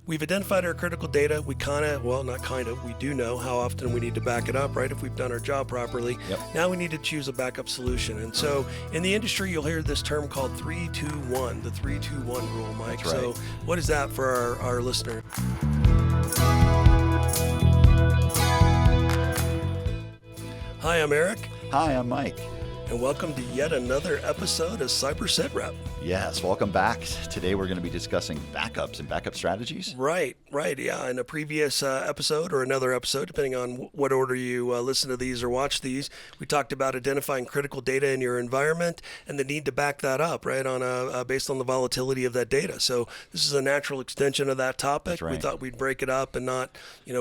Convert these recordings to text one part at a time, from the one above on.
we've identified our critical data. We we do know how often we need to back it up, right? If we've done our job properly. Yep. Now we need to choose a backup solution. And so in the industry, you'll hear this term called 3-2-1, the 3-2-1 rule, Mike. That's right. So what is that for our listener? Hi, I'm Eric. Hi, I'm Mike. And welcome to yet another episode of Cyber Sitrep. Yes, welcome back. Today we're going to be discussing backups and backup strategies. Right. Yeah, in a previous episode or another episode, depending on what order you listen to these or watch these, we talked about identifying critical data in your environment and the need to back that up, right, on based on the volatility of that data. So this is a natural extension of that topic. That's right. We thought we'd break it up and not,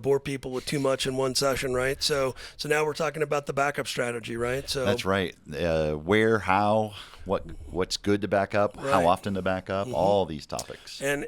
bore people with too much in one session, right? So now we're talking about the backup strategy, right? So that's right. Where, how, what's good to back up, right. How often to back up, all these topics. And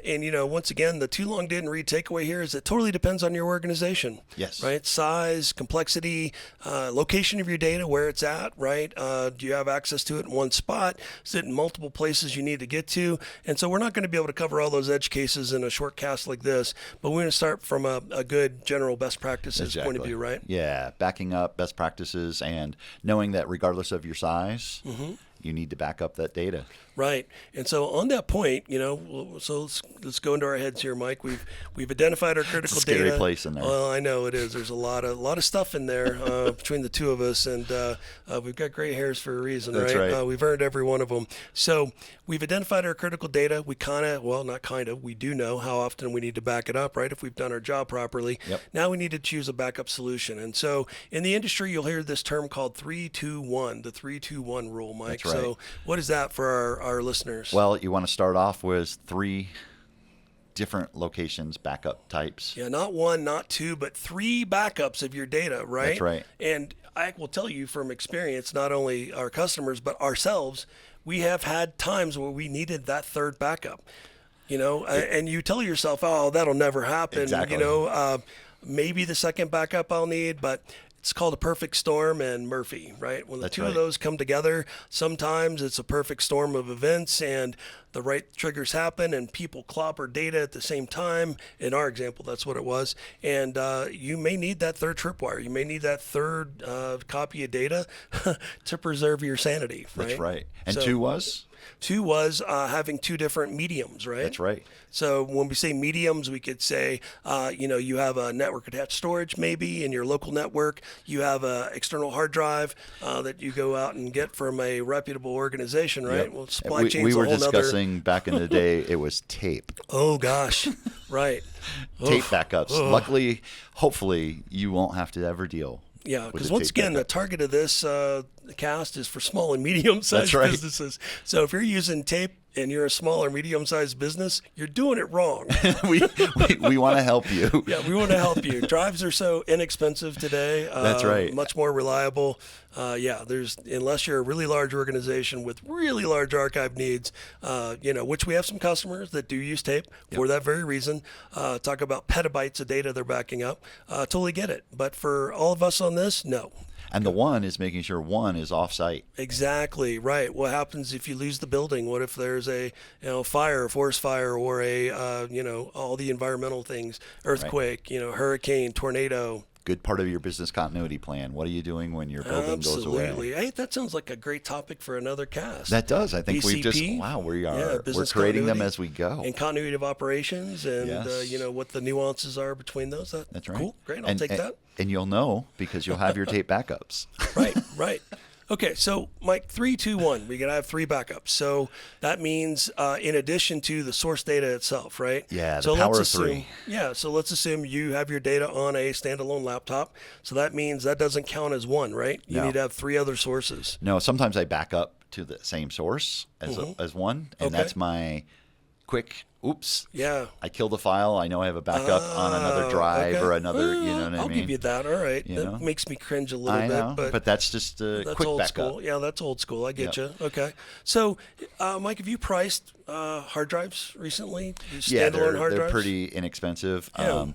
once again, the too long didn't read takeaway here is it totally depends on your organization. Yes. Right? Size, complexity, location of your data, where it's at, right? Do you have access to it in one spot? Is it in multiple places you need to get to? And so we're not going to be able to cover all those edge cases in a short cast like this, but we're going to start from a good general best practices point of view, right? Yeah, backing up best practices and knowing that regardless of your size, you need to back up that data. Right. And so on that point, so let's go into our heads here, Mike. We've identified our critical it's a scary data. Place in there. Well, I know it is. There's a lot of stuff in there between the two of us, and we've got gray hairs for a reason, That's right. We've earned every one of them. So we've identified our critical data. We we do know how often we need to back it up, right? If we've done our job properly. Yep. Now we need to choose a backup solution. And so in the industry, you'll hear this term called 3-2-1, the 3-2-1 rule, Mike. That's right. So what is that for our listeners? Well, you want to start off with 3 different locations, backup types. Yeah, not 1, not 2, but 3 backups of your data, right? That's right. And I will tell you from experience, not only our customers, but ourselves, we have had times where we needed that third backup. And you tell yourself, oh, that'll never happen. Exactly. Maybe the second backup I'll need, but it's called a perfect storm and Murphy, right? When the That's two right. of those come together, sometimes it's a perfect storm of events and the right triggers happen and people clobber data at the same time. In our example, that's what it was. And you may need that third tripwire. You may need that third copy of data to preserve your sanity, right? That's right. And so, 2 was? 2 was having 2 different mediums, right? That's right. So when we say mediums, we could say, you have a network attached storage maybe in your local network. You have an external hard drive that you go out and get from a reputable organization, right? Yep. Well, supply chain's we were a whole discussing back in the day, it was tape. Oh, gosh. Right. Tape backups. Luckily, hopefully, you won't have to ever deal. Yeah, because once again, the target of this cast is for small and medium-sized right. businesses. So if you're using tape and you're a small or medium-sized business, you're doing it wrong. we want to help you. Yeah, we want to help you. Drives are so inexpensive today. That's right. Much more reliable. Unless you're a really large organization with really large archive needs, which we have some customers that do use tape for that very reason. Talk about petabytes of data they're backing up. Totally get it. But for all of us on this, no. And the 1 is making sure 1 is off-site. Exactly right. What happens if you lose the building? What if there's a fire, a forest fire, or all the environmental things, earthquake, right. Hurricane, tornado. Good part of your business continuity plan. What are you doing when your building goes away? Absolutely. Hey, that sounds like a great topic for another cast. That does. I think BCP, we're creating them as we go. And continuity of operations and, yes. What the nuances are between those. That's right. Cool. Great. I'll take that. And you'll know because you'll have your tape backups. Right. Okay, so Mike, 3-2-1, we gotta have 3 backups. So that means in addition to the source data itself, right? Yeah, so the power of assume, 3. Yeah, so let's assume you have your data on a standalone laptop. So that means that doesn't count as 1, right? You need to have 3 other sources. No, sometimes I back up to the same source as 1, and that's my quick. Oops. Yeah. I killed a file. I know I have a backup on another drive or another, you know what I mean? I'll give you that. All right. That makes me cringe a little bit. But that's just a that's quick old backup. School. Yeah, that's old school. I get you. Okay. So, Mike, have you priced hard drives recently? Standalone hard they're drives? pretty inexpensive. Yeah.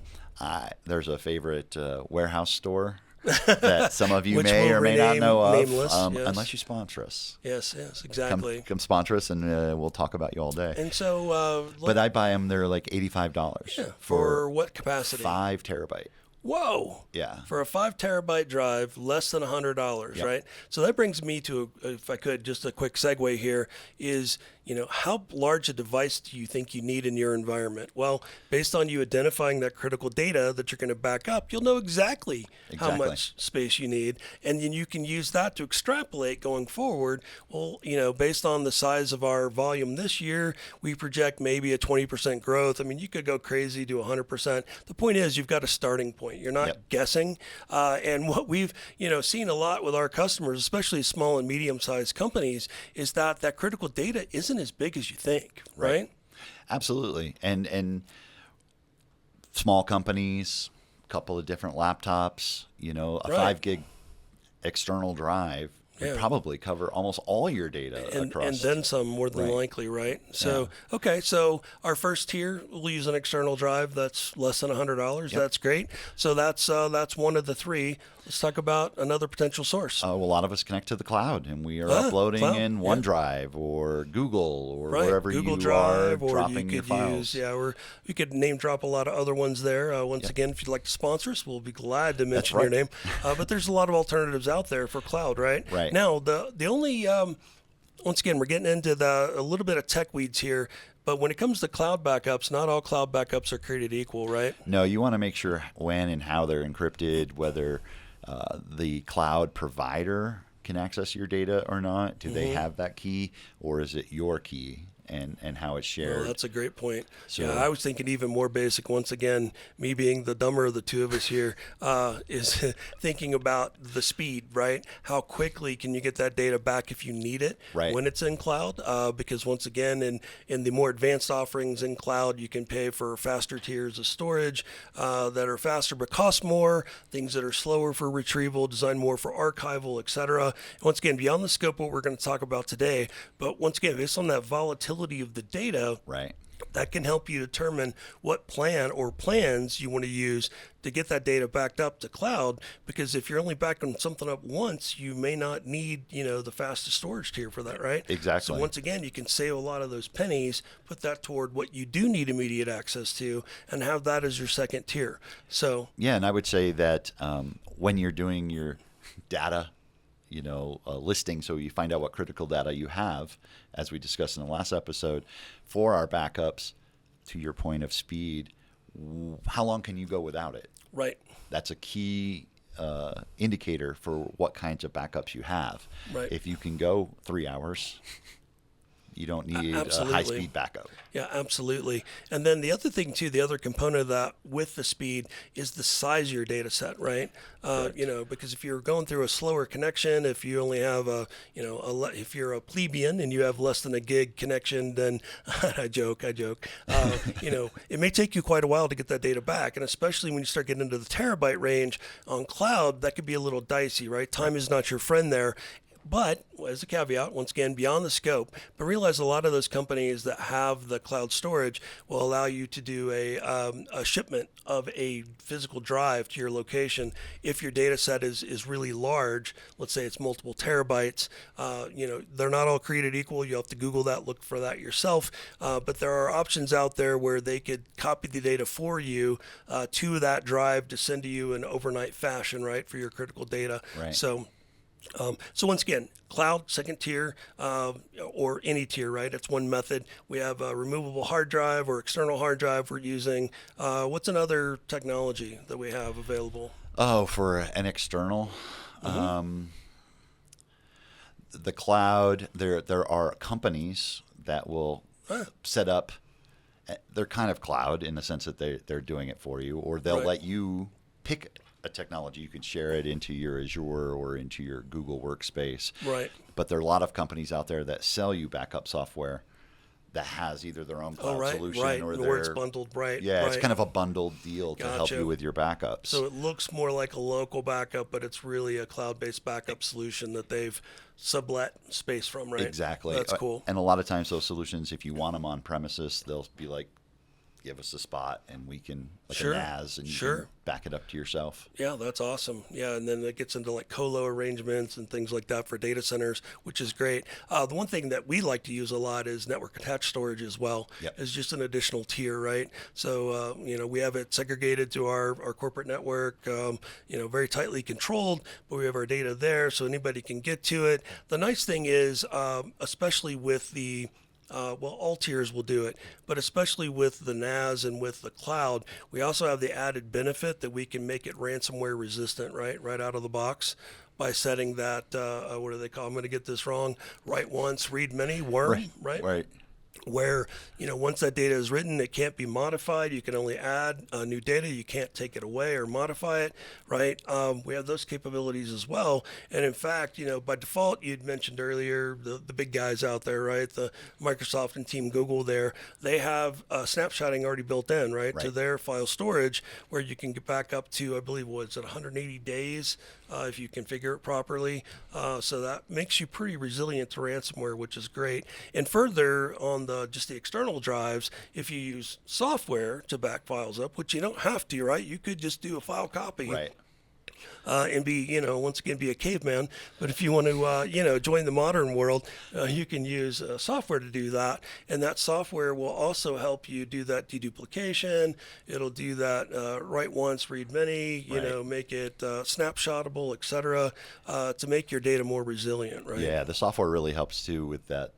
There's a favorite warehouse store that some of you Which may we'll or may not rename know of, nameless, yes. unless you sponsor us. Yes, exactly. Come sponsor us, and we'll talk about you all day. And so, but I buy them; they're like $85 for what capacity? 5 terabyte. Whoa! Yeah. For a 5 terabyte drive, less than $100, Yep. right? So that brings me to, if I could, just a quick segue here is, how large a device do you think you need in your environment? Well, based on you identifying that critical data that you're going to back up, you'll know exactly how much space you need. And then you can use that to extrapolate going forward. Well, based on the size of our volume this year, we project maybe a 20% growth. I mean, you could go crazy to 100%. The point is you've got a starting point. You're not guessing. And what we've, seen a lot with our customers, especially small and medium-sized companies, is that critical data isn't as big as you think, right? Absolutely. And small companies, a couple of different laptops, a 5 gig external drive would probably cover almost all your data across. And then some, more than likely, right? So, okay, so our first tier, we'll use an external drive that's less than $100. That's great. So that's one of the 3. Let's talk about another potential source. A lot of us connect to the cloud, and we are uploading in OneDrive or Google or wherever Google you Drive, are or dropping you your could files. or you could name drop a lot of other ones there. Once again, if you'd like to sponsor us, we'll be glad to mention your name. But there's a lot of alternatives out there for cloud, right? Right. Now, the only once again, we're getting into a little bit of tech weeds here. But when it comes to cloud backups, not all cloud backups are created equal, right? No, you want to make sure when and how they're encrypted, whether the cloud provider can access your data or not. Do they have that key, or is it your key? And how it's shared. Well, that's a great point. So, I was thinking even more basic. Once again, me being the dumber of the two of us here, is thinking about the speed, right? How quickly can you get that data back if you need it when it's in cloud? Because once again, in the more advanced offerings in cloud, you can pay for faster tiers of storage that are faster but cost more, things that are slower for retrieval, designed more for archival, etc. Once again, beyond the scope of what we're going to talk about today, but once again, based on that volatility of the data, that can help you determine what plan or plans you want to use to get that data backed up to cloud. Because if you're only backing something up once, you may not need the fastest storage tier for that, right? Exactly. So once again, you can save a lot of those pennies, put that toward what you do need immediate access to, and have that as your second tier. So and I would say that when you're doing your data listing, so you find out what critical data you have, as we discussed in the last episode, for our backups, to your point of speed, how long can you go without it? Right. That's a key indicator for what kinds of backups you have. Right. If you can go 3 hours, you don't need a high-speed backup. Yeah, absolutely. And then the other thing, too, the other component of that with the speed is the size of your data set, right? Because if you're going through a slower connection, if you only have if you're a plebeian and you have less than a gig connection, then I joke, it may take you quite a while to get that data back. And especially when you start getting into the terabyte range on cloud, that could be a little dicey, right? Time is not your friend there. But as a caveat, once again, beyond the scope, but realize a lot of those companies that have the cloud storage will allow you to do a shipment of a physical drive to your location. If your data set is really large, let's say it's multiple terabytes, they're not all created equal. You have to Google that, look for that yourself. But there are options out there where they could copy the data for you to that drive to send to you in overnight fashion, right, for your critical data. Right. So once again, cloud, second tier, or any tier, right? That's one method. We have a removable hard drive or external hard drive we're using. What's another technology that we have available? Oh, for an external? The cloud, there are companies that will set up, they're kind of cloud in the sense that they're doing it for you, or they'll let you pick a technology. You can share it into your Azure or into your Google Workspace. Right. But there are a lot of companies out there that sell you backup software that has either their own cloud solution or where it's bundled, it's kind of a bundled deal to help you with your backups. So it looks more like a local backup, but it's really a cloud-based backup solution that they've sublet space from, right? Exactly. That's cool. And a lot of times those solutions, if you want them on premises, they'll be like give us a spot, and we can, like Sure. a NAS, and you Sure. can back it up to yourself. Yeah, that's awesome. Yeah, and then it gets into like colo arrangements and things like that for data centers, which is great. The one thing that we like to use a lot is network attached storage as well. Yep. It's just an additional tier, right? So, we have it segregated to our corporate network, very tightly controlled, but we have our data there so anybody can get to it. The nice thing is, especially with the all tiers will do it, but especially with the NAS and with the cloud, we also have the added benefit that we can make it ransomware resistant, right out of the box by setting that, what do they call, I'm going to get this wrong, write once, read many, worm, right? Right. Where, once that data is written, it can't be modified. You can only add new data. You can't take it away or modify it, right? We have those capabilities as well. And in fact, by default, you'd mentioned earlier the big guys out there, right? The Microsoft and Team Google there, they have snapshotting already built in, right, to their file storage, where you can get back up to, I believe, 180 days if you configure it properly. So that makes you pretty resilient to ransomware, which is great. And further, on just the external drives, if you use software to back files up, which you don't have to, right? You could just do a file copy. Right. And be, once again, be a caveman. But if you want to, join the modern world, you can use software to do that. And that software will also help you do that deduplication. It'll do that write once, read many, make it snapshotable, et cetera, to make your data more resilient, right? Yeah, the software really helps too with that.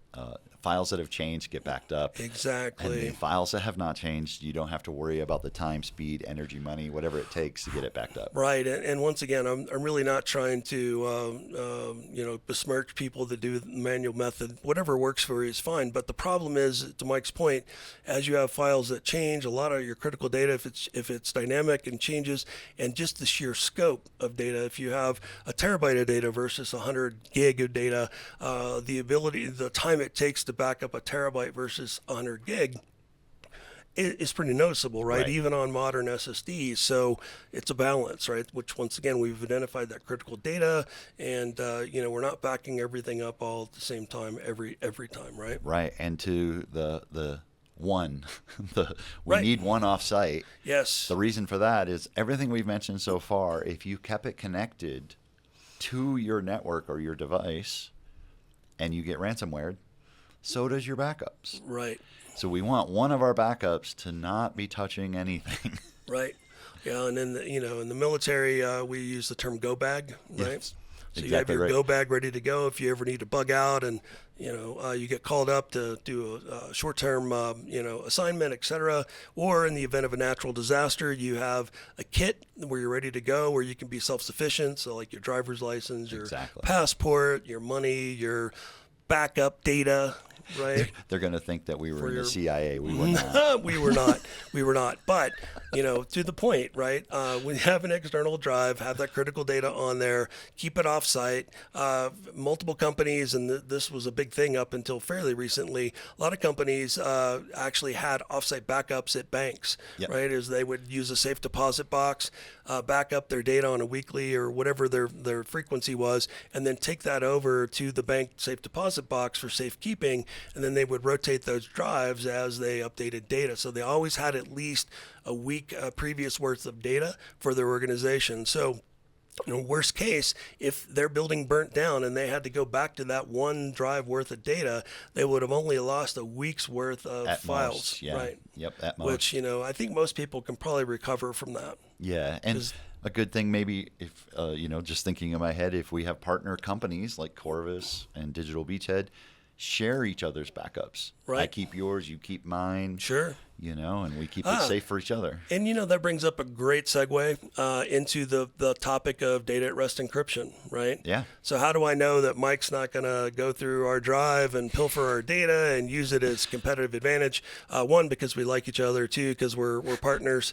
Files that have changed get backed up. Exactly. And the files that have not changed, you don't have to worry about the time, speed, energy, money, whatever it takes to get it backed up. Right. And once again, I'm really not trying to, besmirch people that do the manual method. Whatever works for you is fine. But the problem is, to Mike's point, as you have files that change, a lot of your critical data, if it's dynamic and changes, and just the sheer scope of data, if you have a terabyte of data versus 100 gig of data, the time it takes to back up a terabyte versus 100 gig is pretty noticeable, right? Even on modern SSDs. So it's a balance, right? Which, once again, we've identified that critical data, and we're not backing everything up all at the same time every time, right? Right. And to the one, we need one offsite. Yes. The reason for that is everything we've mentioned so far. If you kept it connected to your network or your device, and you get ransomware, so does your backups. Right. So we want one of our backups to not be touching anything. Right. Yeah, and then in the military, we use the term go bag, right? Yes, so exactly you have your right. go bag ready to go if you ever need to bug out, and you get called up to do a short-term assignment, etc. Or in the event of a natural disaster, you have a kit where you're ready to go, where you can be self-sufficient. So like your driver's license, your passport, your money, your backup data. Right. They're going to think that we were in the CIA. We were not. We were not. We were not. But, to the point, right? When you have an external drive, have that critical data on there, keep it off-site. Multiple companies, and this was a big thing up until fairly recently, a lot of companies actually had off-site backups at banks, right? As they would use a safe deposit box, back up their data on a weekly or whatever their frequency was, and then take that over to the bank safe deposit box for safekeeping. And then they would rotate those drives as they updated data. So they always had at least a week previous worth of data for their organization. So, worst case, if their building burnt down and they had to go back to that one drive worth of data, they would have only lost a week's worth of at files. Most, yeah. Right. Yep, at most. Which, I think most people can probably recover from that. Yeah, and a good thing maybe if, just thinking in my head, if we have partner companies like Corvus and Digital Beachhead, share each other's backups. Right. I keep yours, you keep mine. Sure. And we keep it safe for each other. And, that brings up a great segue into the topic of data at rest encryption, right? Yeah. So how do I know that Mike's not going to go through our drive and pilfer our data and use it as competitive advantage? One, because we like each other. Two, because we're partners.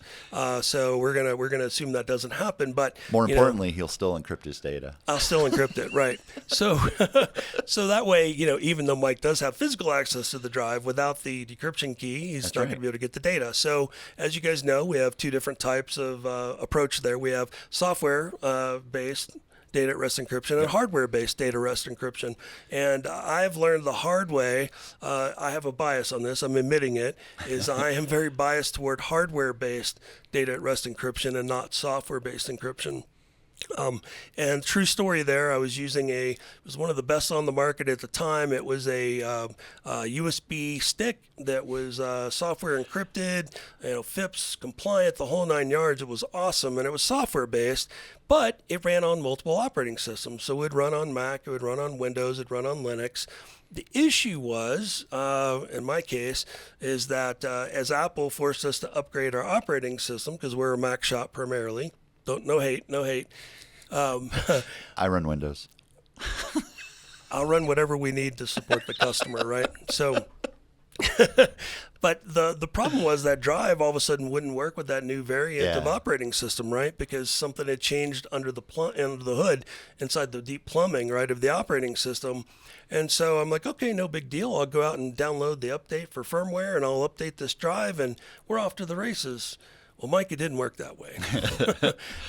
So we're gonna assume that doesn't happen. But more importantly, he'll still encrypt his data. I'll still encrypt it, right? So, so that way, even though Mike does have physical access to the drive, without the decryption key, he's not going to be able to get the data. So, as you guys know, we have two different types of approach there. We have software based data at rest encryption and hardware-based data rest encryption. And I've learned the hard way. I have a bias on this. I'm admitting it. Is I am very biased toward hardware-based data at rest encryption and not software-based encryption. And true story there, I was using it was one of the best on the market at the time. It was a USB stick that was software encrypted, FIPS compliant, the whole 9 yards. It was awesome, and it was software based, but it ran on multiple operating systems. So it would run on Mac, it would run on Windows, it would run on Linux. The issue was, in my case, is that as Apple forced us to upgrade our operating system, because we're a Mac shop primarily, no hate. I run Windows. I'll run whatever we need to support the customer, right? So, but the problem was that drive all of a sudden wouldn't work with that new variant of operating system, right? Because something had changed under the hood, inside the deep plumbing, right, of the operating system. And so I'm like, okay, no big deal. I'll go out and download the update for firmware, and I'll update this drive, and we're off to the races. Well, Mike, it didn't work that way.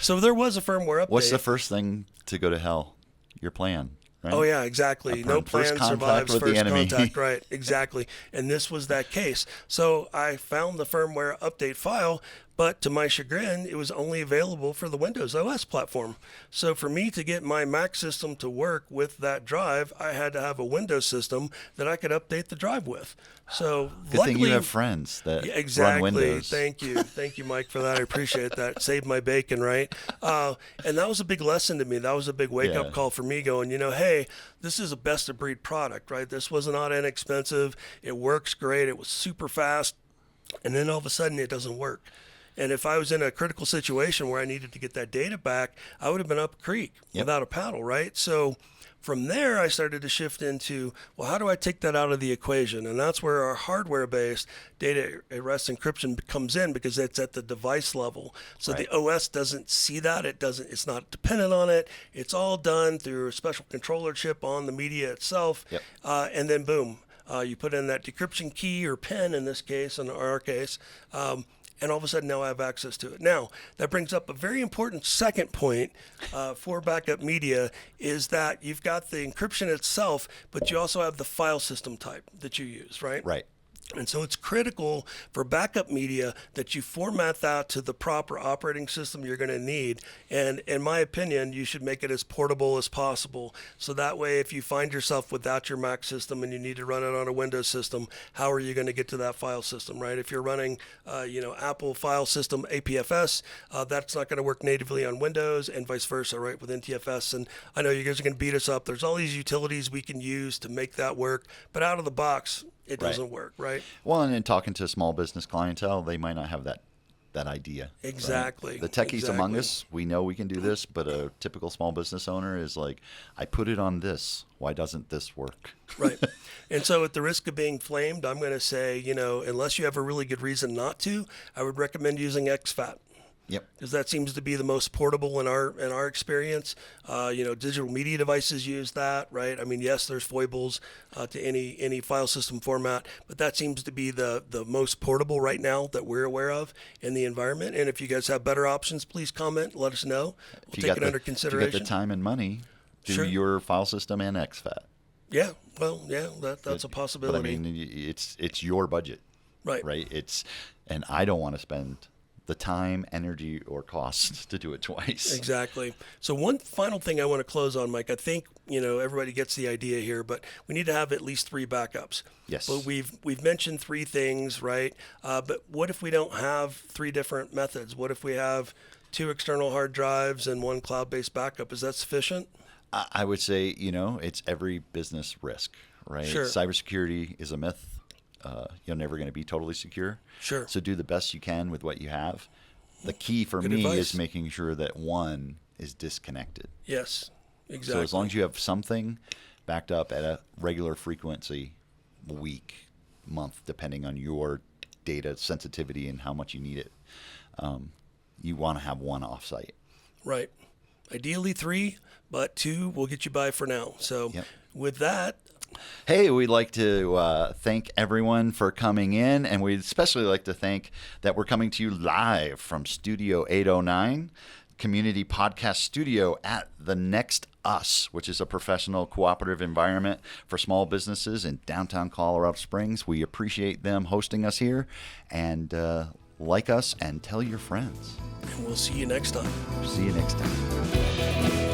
So there was a firmware update. What's the first thing to go to hell? Your plan, right? Oh, yeah, exactly. No plan survives first contact. Right, exactly. And this was that case. So I found the firmware update file, but to my chagrin, it was only available for the Windows OS platform. So for me to get my Mac system to work with that drive, I had to have a Windows system that I could update the drive with. So good luckily, thing you have friends that run Windows. Thank you, Mike, for that. I appreciate that. Saved my bacon, right? And that was a big lesson to me. That was a big wake-up call for me going, hey, this is a best-of-breed product, right? This was not inexpensive. It works great. It was super fast. And then all of a sudden, it doesn't work. And if I was in a critical situation where I needed to get that data back, I would have been up creek without a paddle, right? So from there, I started to shift into, well, how do I take that out of the equation? And that's where our hardware-based data at rest encryption comes in, because it's at the device level. So the OS doesn't see that. It's not dependent on it. It's all done through a special controller chip on the media itself. And then boom, you put in that decryption key or PIN in this case, in our case, and all of a sudden now I have access to it. Now, that brings up a very important second point for backup media, is that you've got the encryption itself, but you also have the file system type that you use, right? Right. And so it's critical for backup media that you format that to the proper operating system you're going to need. And in my opinion, you should make it as portable as possible. So that way, if you find yourself without your Mac system and you need to run it on a Windows system, how are you going to get to that file system, right? If you're running, Apple file system APFS, that's not going to work natively on Windows, and vice versa, right, with NTFS. And I know you guys are going to beat us up. There's all these utilities we can use to make that work, but out of the box, it doesn't work, right? Well, and in talking to small business clientele, they might not have that idea. Exactly. Right? The techies among us, we know we can do this, but a typical small business owner is like, I put it on this. Why doesn't this work? Right. And so at the risk of being flamed, I'm going to say, unless you have a really good reason not to, I would recommend using exFAT. Yep. Because that seems to be the most portable in our experience. Digital media devices use that, right? I mean, yes, there's foibles to any file system format, but that seems to be the most portable right now that we're aware of in the environment. And if you guys have better options, please comment. Let us know. We'll take it under consideration. If you got the time and money, do your file system and exFAT. Yeah. Well, yeah, that's a possibility. But I mean, it's your budget, right? Right. And I don't want to spend the time, energy, or cost to do it twice. Exactly. So one final thing I want to close on, Mike. I think everybody gets the idea here, but we need to have at least 3 backups. Yes. But we've mentioned 3 things, right? But what if we don't have 3 different methods? What if we have 2 external hard drives and 1 cloud-based backup? Is that sufficient? I would say it's every business risk, right? Sure. Cybersecurity is a myth. You're never going to be totally secure. Sure. So do the best you can with what you have. The key for me is making sure that one is disconnected. Yes, exactly. So as long as you have something backed up at a regular frequency, week, month, depending on your data sensitivity and how much you need it, you want to have one offsite. Right. Ideally 3, but 2 will get you by for now. So with that, hey, we'd like to thank everyone for coming in, and we'd especially like to thank that we're coming to you live from Studio 809. community podcast studio at the Next Us, which is a professional cooperative environment for small businesses in downtown Colorado Springs. We appreciate them hosting us here, and like us and tell your friends. And we'll see you next time. See you next time.